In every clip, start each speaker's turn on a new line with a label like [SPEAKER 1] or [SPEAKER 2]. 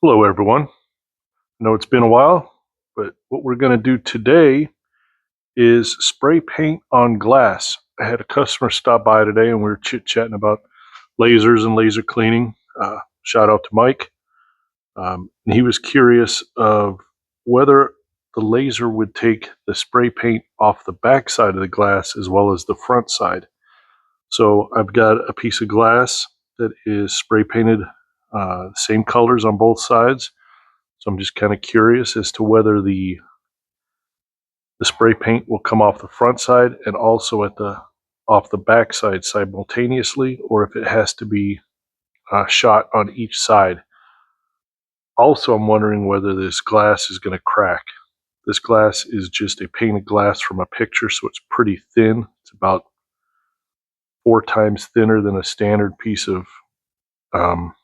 [SPEAKER 1] Hello, everyone. I know it's been a while, but what we're going to do today is spray paint on glass. I had a customer stop by today and we were chit-chatting about lasers and laser cleaning. Shout out to Mike. And he was curious of whether the laser would take the spray paint off the back side of the glass as well as the front side. So I've got a piece of glass that is spray painted same colors on both sides. So I'm just kind of curious as to whether the spray paint will come off the front side and also at the off the back side simultaneously, or if it has to be shot on each side. Also, I'm wondering whether this glass is going to crack. This glass is just a painted glass from a picture, so it's pretty thin. It's about 4 times thinner than a standard piece of um,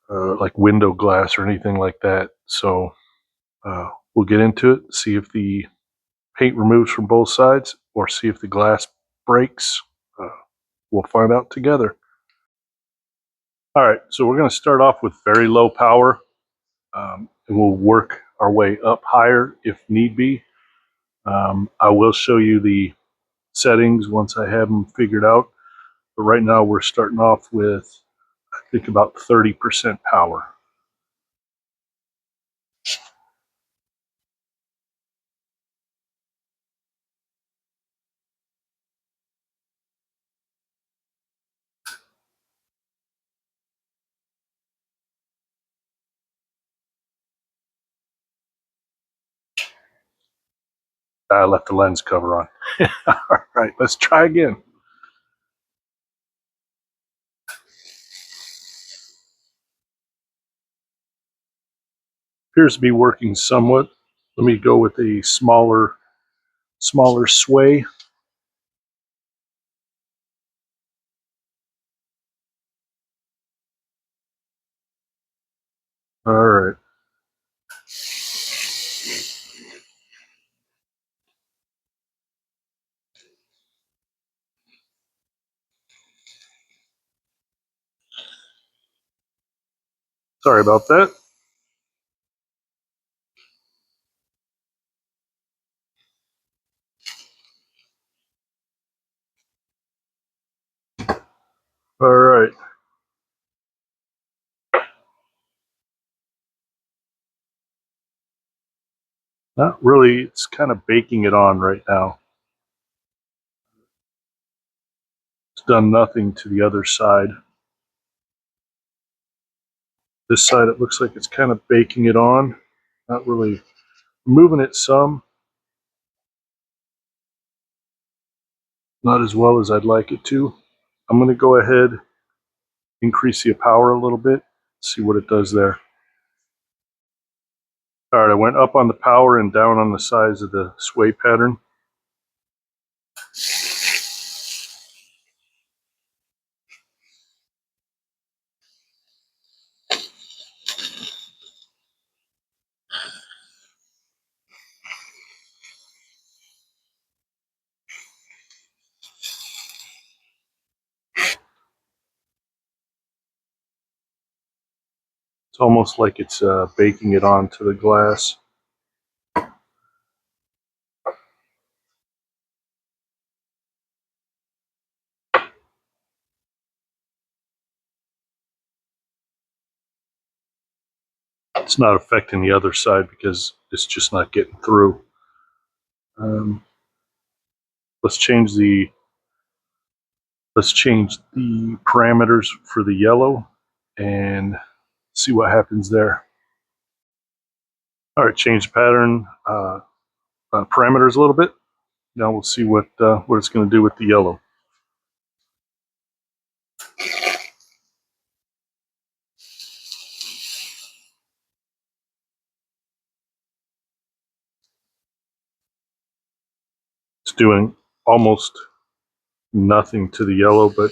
[SPEAKER 1] like window glass or anything like that. So we'll get into it, see if the paint removes from both sides or see if the glass breaks. Uh, we'll find out together. All right, so we're going to start off with very low power, and we'll work our way up higher if need be. I will show you the settings once I have them figured out, but right now we're starting off with, I think, about 30% power. I left the lens cover on. All right, let's try again. Appears to be working somewhat. Let me go with a smaller sway. All right. Sorry about that. All right. Not really. It's kind of baking it on right now. It's done nothing to the other side. This side, it looks like it's kind of baking it on. Not really moving it some. Not as well as I'd like it to. I'm going to go ahead, increase the power a little bit, see what it does there. All right, I went up on the power and down on the size of the sway pattern. It's almost like it's baking it onto the glass. It's not affecting the other side because it's just not getting through. Um, let's change the parameters for the yellow and see what happens there. All right, change pattern parameters a little bit. Now we'll see what it's going to do with the yellow. It's doing almost nothing to the yellow, but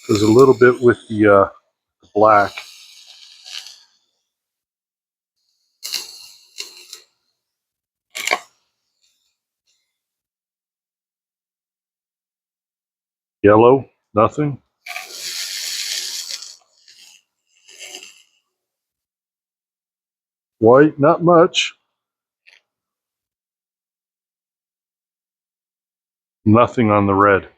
[SPEAKER 1] there's a little bit with the black. Yellow, nothing. White, not much. Nothing on the red.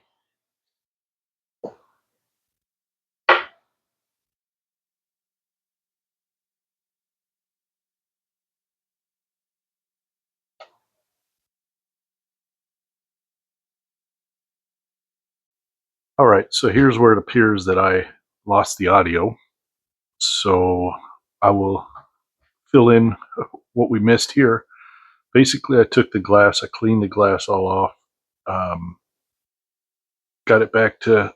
[SPEAKER 1] All right, so here's where it appears that I lost the audio. So I will fill in what we missed here. Basically, I took the glass, I cleaned the glass all off, got it back to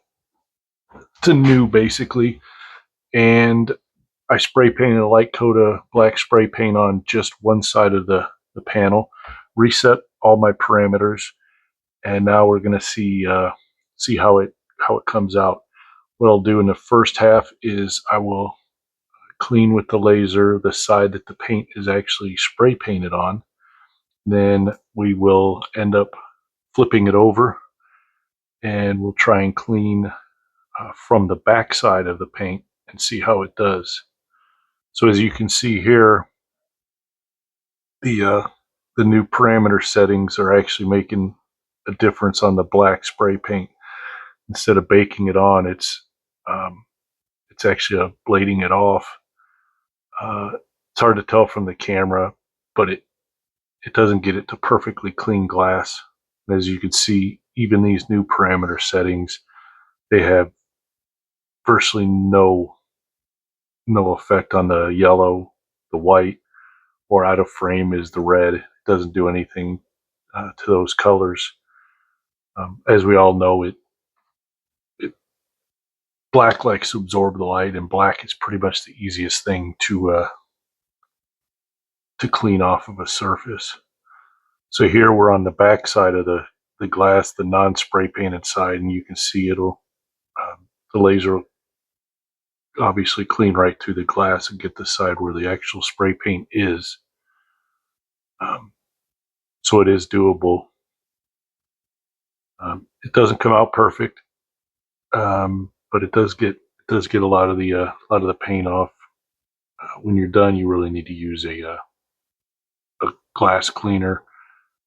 [SPEAKER 1] new basically, and I spray painted a light coat of black spray paint on just one side of the panel, reset all my parameters, and now we're going to see how it comes out. What I'll do in the first half is I will clean with the laser the side that the paint is actually spray painted on. Then we will end up flipping it over and we'll try and clean from the back side of the paint and see how it does. So as you can see here, the new parameter settings are actually making a difference on the black spray paint. Instead of baking it on, it's actually blading it off. It's hard to tell from the camera, but it doesn't get it to perfectly clean glass. And as you can see, even these new parameter settings, they have virtually no effect on the yellow, the white, or out of frame is the red. It doesn't do anything to those colors. As we all know, black likes to absorb the light, and black is pretty much the easiest thing to clean off of a surface. So here we're on the back side of the glass, the non-spray painted side, and you can see the laser will obviously clean right through the glass and get the side where the actual spray paint is. So it is doable. It doesn't come out perfect, but it does get a lot of the paint off. When you're done, you really need to use a glass cleaner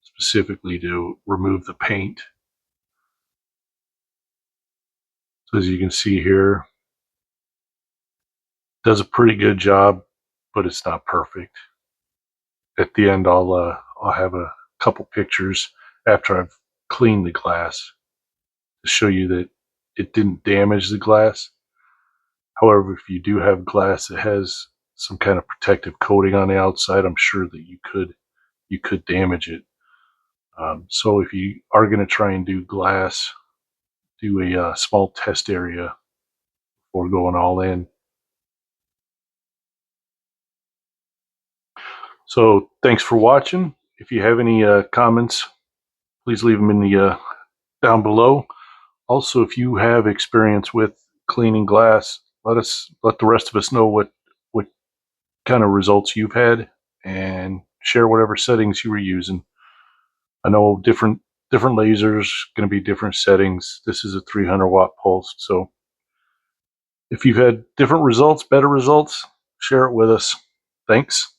[SPEAKER 1] specifically to remove the paint. So as you can see here, it does a pretty good job, but it's not perfect. At the end, I'll have a couple pictures after I've cleaned the glass to show you that it didn't damage the glass. However, if you do have glass that has some kind of protective coating on the outside, I'm sure that you could damage it. So if you are going to try and do glass, do a small test area before going all in. So thanks for watching. If you have any comments, please leave them in the down below. Also, if you have experience with cleaning glass, let the rest of us know what kind of results you've had, and share whatever settings you were using. I know different lasers going to be different settings. This is a 300-watt pulse, so if you've had different results, better results, share it with us. Thanks.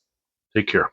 [SPEAKER 1] Take care.